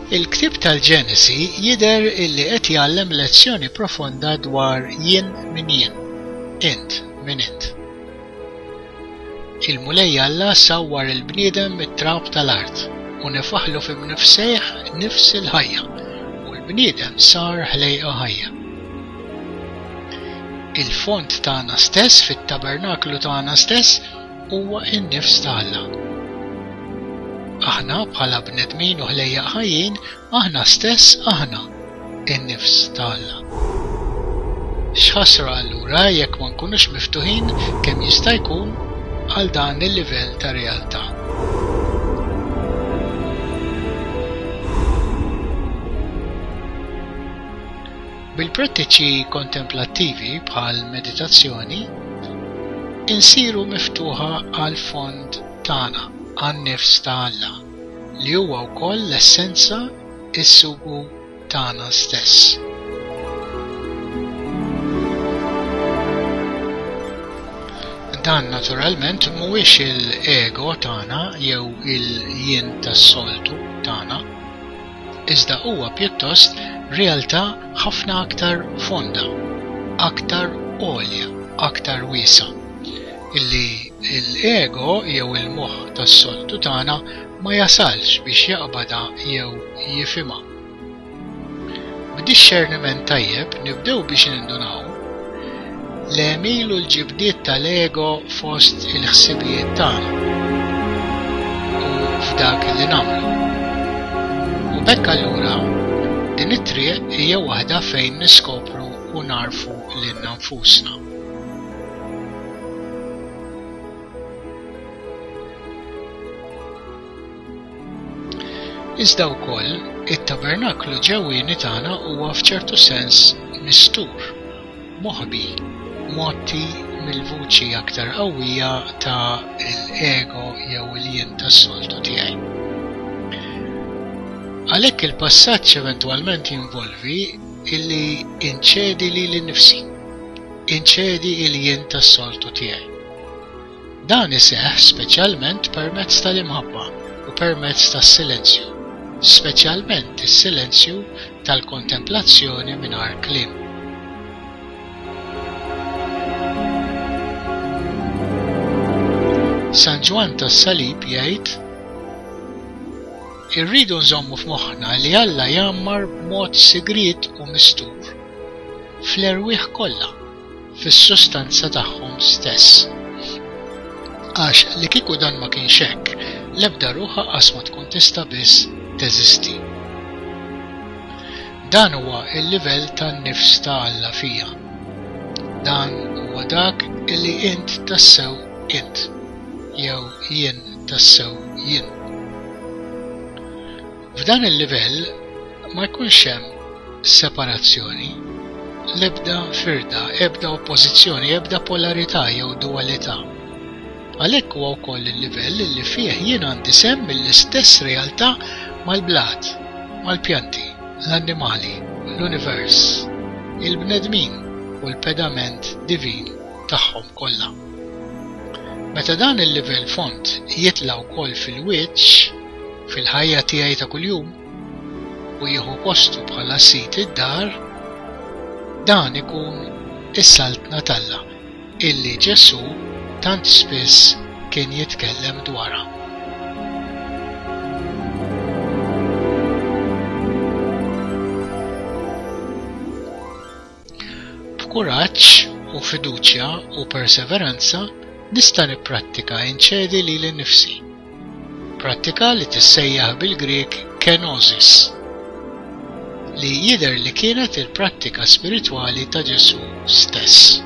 Il-ktib tal-Ġenesi jidher illi qed jgħallem lezzjoni profonda dwar jien minn jien, int minn int. Il-Mulej Alla sawwar il-bniedem mit-trab tal-art u nefaħlu f'nifsejh nifs il-ħajja u l-bniedem sar ħlejqa ħajja. Il-font tagħna stess fit-tabernaklu tagħna stess huwa n-nifs ta' Alla. Aħna bħala bnedmin u ħlejja ħajjin, aħna stess aħna in-nifs ta' Alla. X'ħasra allura jekk ma nkunux miftuħin kemm jista' jkun għal dan il-livell ta' realtà. Bil-prattiċi kontemplattivi bħal meditazzjoni insiru miftuħa għal fond tagħna għan-nifs ta' Alla li huwa wkoll l-essenza is-sugu tagħna stess. Dan naturalment mhuwiex il-ego tagħna jew il-jien tas-soltu tagħna, iżda huwa pjuttost realtà ħafna aktar fonda, aktar għolja, aktar wiesa' illi l-ego jew il-moħħ tas-soltu tagħna ma jasalx biex jaqbada jew jifhimha. B'dixxerniment tajjeb nibdew biex nindunaw l-emil u l-ġibdiet tal-ego fost il-ħsibijiet tagħna u f'dak li nagħmlu. U bekk allura din it-triq hija waħda fejn niskopru u narfu lilna nfusna. Iżda wkoll it-tabernaklu ġewwieni tagħna huwa f'ċertu sens mistur, moħbi, motti mill-vuċi aktar qawwija ta' l-ego jew il-jien tas-soltu tiegħi. Għalhekk il-passaġġ eventwalment jinvolvi illi inċedi lili nnifsi, inċedi il-jien tas-soltu tiegħi. Dan iseħħ speċjalment permezz tal-imħabba u permezz tas-silenzju, speċjalment is-silenzju tal-kontemplazzjoni mingħajr kliem. San Ġwan tas-Salib jgħid: irridu nżommu f'moħħna li Alla jammar b'mod sigriet u mistur fl-erwieħ kollha, fis-sustanza tagħhom stess. Għax li kieku dan ma kienx hekk, l-ebda ruħ ħaqqas ma tkun tista' biss teżisti. Dan huwa l-livell tan-nifs ta' Alla fija. Dan huwa dak illi int tassew int, jew jien tassew jien. F'dan il-livell ma jkunx hemm separazzjoni, l-ebda firda, ebda oppożizzjoni, ebda polarità jew dualità. Għalhekk huwa wkoll il-livell li fih jien għandi sem mill-istess realtà mal-blat, mal-pjanti, l-annimali, l-univers, il-bnedmin u l-pedament divin tagħhom kollha. Meta dan il-livell font jitla wkoll fil-wiċċ, fil-ħajja tiegħi ta' kuljum u jieħu postu bħala sit id-dar, dan ikun is-saltna talla illi Ġesu tant spiss kien jitkellem dwarha. B'kuraġġ u fiduċja u perseveranza nista' nipprattika inċedi lili nnifsi. Prattika li tissejjaħ bil-Grieg kenosis, li jidher li kienet il-prattika spiritwali ta' Ġesu stess.